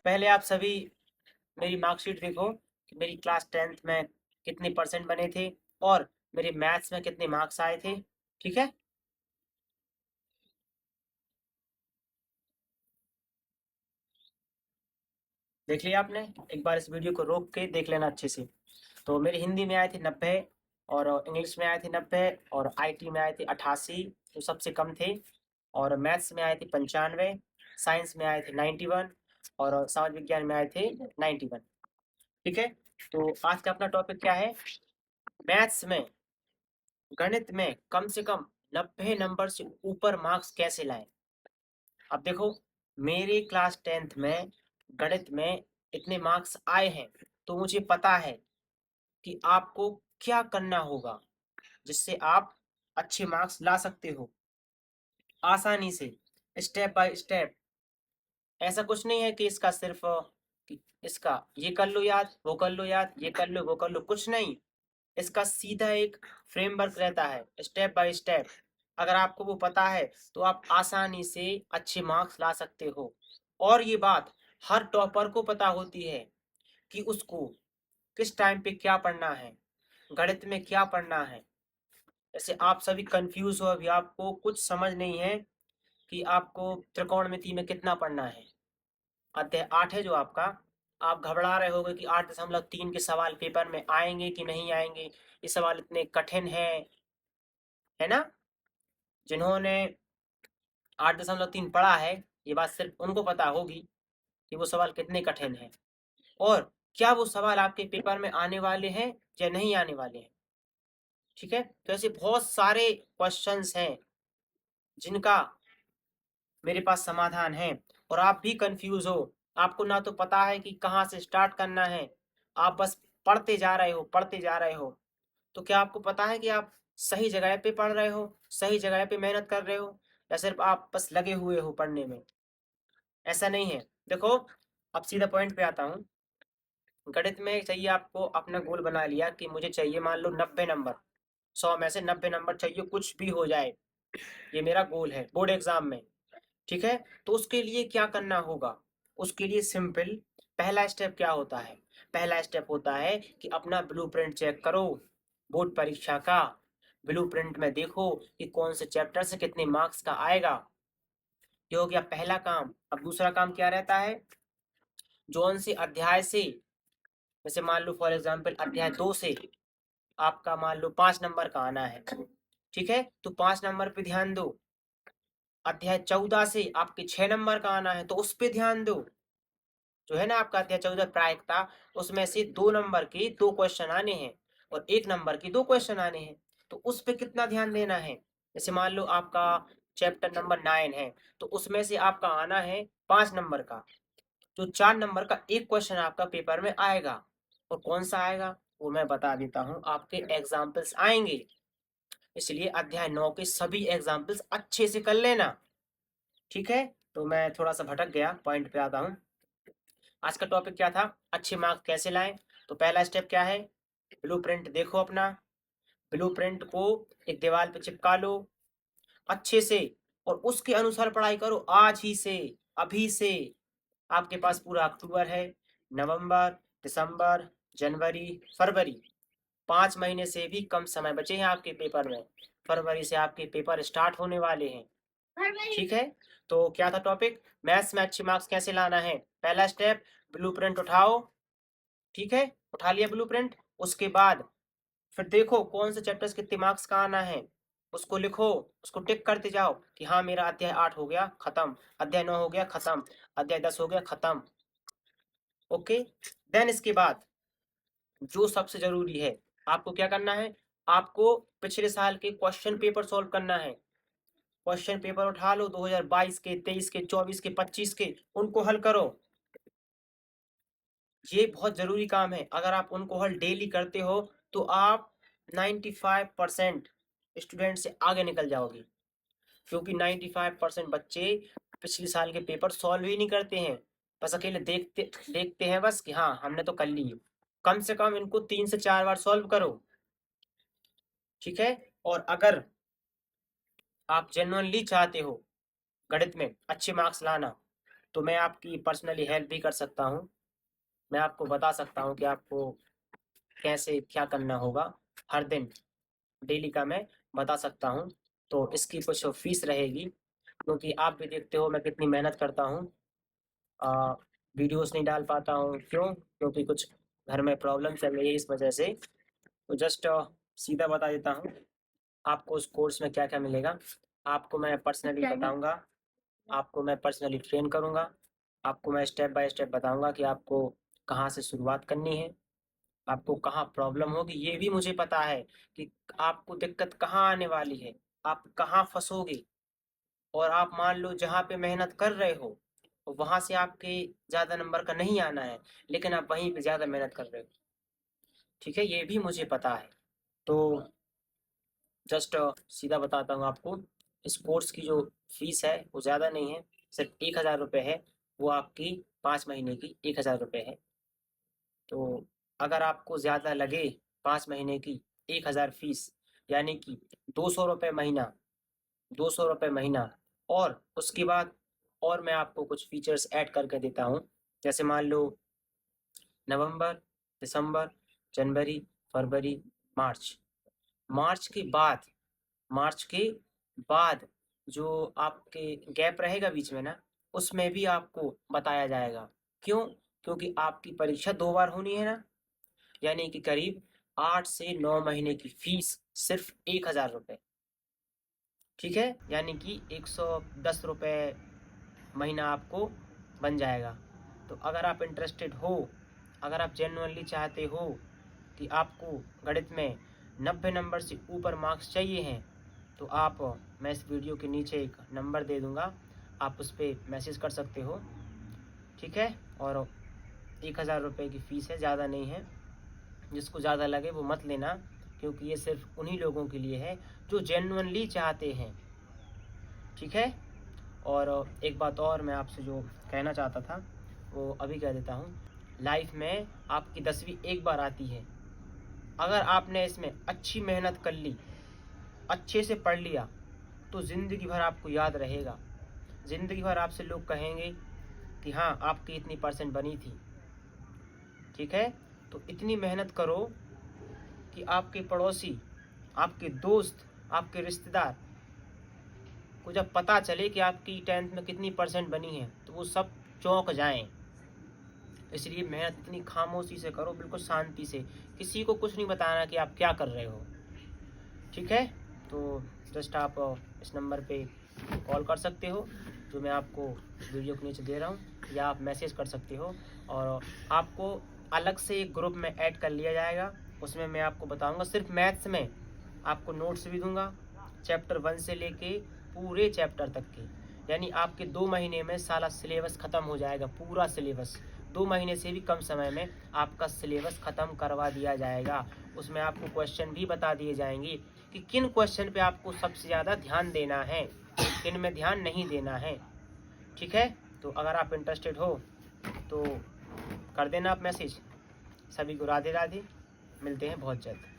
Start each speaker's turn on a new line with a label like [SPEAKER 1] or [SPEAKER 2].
[SPEAKER 1] पहले आप सभी मेरी मार्कशीट देखो कि मेरी क्लास 10th में कितने परसेंट बने थे और मेरे मैथ्स में कितने मार्क्स आए थे। ठीक है, देख लिया आपने। एक बार इस वीडियो को रोक के देख लेना अच्छे से। तो मेरी हिंदी में आए थे 90 और इंग्लिश में आए थे 90 और आईटी में आए थे 88, जो सबसे कम थे। और मैथ्स में आए थे 95, साइंस में आए थे 91 और समाज विज्ञान में आए थे 91। ठीक है, तो आज का अपना टॉपिक क्या है? मैथ्स में, गणित में कम से कम 90 नंबर से ऊपर मार्क्स कैसे लाएं। अब देखो, मेरे क्लास 10th में गणित में इतने मार्क्स आए हैं, तो मुझे पता है कि आपको क्या करना होगा जिससे आप अच्छे मार्क्स ला सकते हो आसानी से, स्टेप बाय स्टेप। ऐसा कुछ नहीं है कि इसका सिर्फ कि इसका ये कर लो याद, वो कर लो याद, ये कर लो, वो कर लो, कुछ नहीं। इसका सीधा एक फ्रेमवर्क रहता है, स्टेप बाय स्टेप। अगर आपको वो पता है तो आप आसानी से अच्छे मार्क्स ला सकते हो। और ये बात हर टॉपर को पता होती है कि उसको किस टाइम पे क्या पढ़ना है, गणित में क्या पढ़ना है। जैसे आप सभी कंफ्यूज हो, अभी आपको कुछ समझ नहीं है कि आपको त्रिकोणमिति में कितना पढ़ना है। अध्याय 8 है जो आपका, आप घबरा रहे होगे कि 8.3 के सवाल पेपर में आएंगे कि नहीं आएंगे, ये सवाल इतने कठिन है ना। जिन्होंने 8.3 पढ़ा है, ये बात सिर्फ उनको पता होगी कि वो सवाल कितने कठिन हैं और क्या वो सवाल आपके पेपर में आने वाले हैं या नहीं आने वाले हैं। ठीक है, तो ऐसे बहुत सारे क्वेश्चंस हैं जिनका मेरे पास समाधान है। और आप भी कंफ्यूज हो, आपको ना तो पता है कि कहाँ से स्टार्ट करना है, आप बस पढ़ते जा रहे हो, पढ़ते जा रहे हो। तो क्या आपको पता है कि आप सही जगह पे पढ़ रहे हो, सही जगह पे मेहनत कर रहे हो, या सिर्फ आप बस लगे हुए हो पढ़ने में? ऐसा नहीं है। देखो, अब सीधा पॉइंट पे आता हूँ। गणित में चाहिए आपको, अपना गोल बना लिया कि मुझे चाहिए मान लो 90 नंबर, 100 में से 90 नंबर चाहिए, कुछ भी हो जाए, ये मेरा गोल है बोर्ड एग्जाम में। ठीक है, तो उसके लिए क्या करना होगा? उसके लिए सिंपल, पहला स्टेप क्या होता है? पहला स्टेप होता है कि अपना ब्लूप्रिंट चेक करो बोर्ड परीक्षा का। ब्लूप्रिंट में देखो कि कौन से चैप्टर से कितने मार्क्स का आएगा। ये हो गया पहला काम। अब दूसरा काम क्या रहता है? जौन से अध्याय से, जैसे मान लो फॉर एग्जाम्पल अध्याय 2 से आपका मान लो 5 नंबर का आना है, ठीक है, तो 5 नंबर पे ध्यान दो। अध्याय 14 से आपके 6 नंबर का आना है, तो उस पे ध्यान दो। जो है ना आपका अध्याय 14 प्रायिकता, उसमें से 2 नंबर के 2 क्वेश्चन आने हैं और 1 नंबर के 2 क्वेश्चन आने हैं, तो उस पे कितना ध्यान देना है? जैसे मान लो आपका चैप्टर नंबर 9 है, तो उसमें से आपका आना है 5 नंबर का, जो 4 नंबर का एक क्वेश्चन आपका पेपर में आएगा। और कौन सा आएगा वो मैं बता देता हूँ, आपके एग्जाम्पल्स आएंगे। इसलिए अध्याय 9 के सभी एग्जाम्पल्स अच्छे से कर लेना। ठीक है, तो मैं थोड़ा सा भटक गया, पॉइंट पे आता हूँ। आज का टॉपिक क्या था? अच्छे मार्क्स कैसे लाएं। तो पहला स्टेप क्या है? ब्लूप्रिंट देखो अपना। ब्लूप्रिंट को एक दीवार पे चिपका लो अच्छे से और उसके अनुसार पढ़ाई करो आज ही से, अभी से। आपके पास पूरा अक्टूबर है, नवंबर, दिसंबर, जनवरी, फरवरी, 5 महीने से भी कम समय बचे हैं आपके पेपर में। फरवरी से आपके पेपर स्टार्ट होने वाले हैं। ठीक है, तो क्या था टॉपिक? मैथ्स में अच्छे मार्क्स कैसे लाना है। पहला स्टेप, ब्लूप्रिंट उठाओ। ठीक है, उठा लिया ब्लूप्रिंट। उसके बाद फिर देखो कौन से चैप्टर्स कितने मार्क्स का आना है, उसको लिखो, उसको टिक करते जाओ कि हाँ मेरा अध्याय 8 हो गया खत्म, अध्याय 9 हो गया खत्म, अध्याय 10 हो गया खत्म। ओके, देन इसके बाद जो सबसे जरूरी है, आपको क्या करना है? आपको पिछले साल के क्वेश्चन पेपर सॉल्व करना है। क्वेश्चन पेपर उठा लो 2022 के, 23 के, 24 के, 25 के, उनको हल करो। ये बहुत जरूरी काम है। अगर आप उनको हल डेली करते हो तो आप 95% स्टूडेंट से आगे निकल जाओगे, क्योंकि 95% बच्चे पिछले साल के पेपर सॉल्व ही नहीं करते हैं, बस अकेले देखते देखते हैं बस कि हाँ हमने तो कर ली। कम से कम इनको 3 से 4 बार सॉल्व करो। ठीक है, और अगर आप जेन्युइनली चाहते हो गणित में अच्छे मार्क्स लाना, तो मैं आपकी पर्सनली हेल्प भी कर सकता हूँ। मैं आपको बता सकता हूँ कि आपको कैसे क्या करना होगा हर दिन, डेली का मैं बता सकता हूँ। तो इसकी कुछ फीस रहेगी, क्योंकि आप भी देखते हो मैं कितनी मेहनत करता हूँ। वीडियोस नहीं डाल पाता हूँ, क्यों? क्योंकि कुछ घर में प्रॉब्लम चल रही है, इस वजह से। तो जस्ट सीधा बता देता हूँ आपको उस कोर्स में क्या क्या मिलेगा। आपको मैं पर्सनली बताऊंगा, आपको मैं पर्सनली ट्रेन करूंगा, आपको मैं स्टेप बाय स्टेप बताऊंगा कि आपको कहाँ से शुरुआत करनी है, आपको कहाँ प्रॉब्लम होगी। ये भी मुझे पता है कि आपको दिक्कत कहाँ आने वाली है, आप कहाँ फंसोगे। और आप मान लो जहाँ पे मेहनत कर रहे हो वहां से आपके ज्यादा नंबर का नहीं आना है, लेकिन आप वहीं पे ज्यादा मेहनत कर रहे हो। ठीक है, ये भी मुझे पता है। तो जस्ट सीधा बताता हूँ आपको, इस कोर्स की जो फीस है वो ज़्यादा नहीं है, सिर्फ 1,000 रुपये है। वो आपकी 5 महीने की 1,000 रुपये है। तो अगर आपको ज़्यादा लगे 5 महीने की 1,000 फीस, यानी कि 200 रुपये महीना, 200 रुपये महीना, और उसके बाद और मैं आपको कुछ फीचर्स ऐड करके देता हूँ। जैसे मान लो नवंबर, दिसंबर, जनवरी, फरवरी, मार्च, मार्च के बाद, मार्च के बाद जो आपके गैप रहेगा बीच में ना, उसमें भी आपको बताया जाएगा। क्यों? क्योंकि आपकी परीक्षा 2 बार होनी है ना, यानी कि करीब 8 से 9 महीने की फीस सिर्फ 1,000 रुपये। ठीक है, यानी कि 110 रुपये महीना आपको बन जाएगा। तो अगर आप इंटरेस्टेड हो, अगर आप जेन्युइनली चाहते हो कि आपको गणित में 90 नंबर से ऊपर मार्क्स चाहिए हैं, तो आप, मैं इस वीडियो के नीचे एक नंबर दे दूंगा, आप उस पर मैसेज कर सकते हो। ठीक है, और 1,000 रुपये की फ़ीस है, ज़्यादा नहीं है। जिसको ज़्यादा लगे वो मत लेना, क्योंकि ये सिर्फ उन्हीं लोगों के लिए है जो जेन्युइनली चाहते हैं। ठीक है, और एक बात और मैं आपसे जो कहना चाहता था वो अभी कह देता हूँ। लाइफ में आपकी 10वीं एक बार आती है। अगर आपने इसमें अच्छी मेहनत कर ली, अच्छे से पढ़ लिया, तो ज़िंदगी भर आपको याद रहेगा। ज़िंदगी भर आपसे लोग कहेंगे कि हाँ, आपकी इतनी परसेंट बनी थी। ठीक है, तो इतनी मेहनत करो कि आपके पड़ोसी, आपके दोस्त, आपके रिश्तेदार को जब पता चले कि आपकी 10th में कितनी परसेंट बनी है, तो वो सब चौंक जाएं। इसलिए मेहनत इतनी खामोशी से करो, बिल्कुल शांति से, किसी को कुछ नहीं बताना कि आप क्या कर रहे हो। ठीक है, तो जस्ट आप इस नंबर पे कॉल कर सकते हो जो मैं आपको वीडियो के नीचे दे रहा हूँ, या आप मैसेज कर सकते हो। और आपको अलग से एक ग्रुप में ऐड कर लिया जाएगा। उसमें मैं आपको बताऊंगा, सिर्फ मैथ्स में आपको नोट्स भी दूंगा, चैप्टर 1 से लेके पूरे चैप्टर तक के। यानी आपके 2 महीने में सारा सिलेबस ख़त्म हो जाएगा, पूरा सिलेबस 2 महीने से भी कम समय में आपका सिलेबस ख़त्म करवा दिया जाएगा। उसमें आपको क्वेश्चन भी बता दिए जाएंगे कि किन क्वेश्चन पे आपको सबसे ज़्यादा ध्यान देना है, किन में ध्यान नहीं देना है। ठीक है, तो अगर आप इंटरेस्टेड हो तो कर देना आप मैसेज। सभी को राधे राधे, मिलते हैं बहुत जल्द।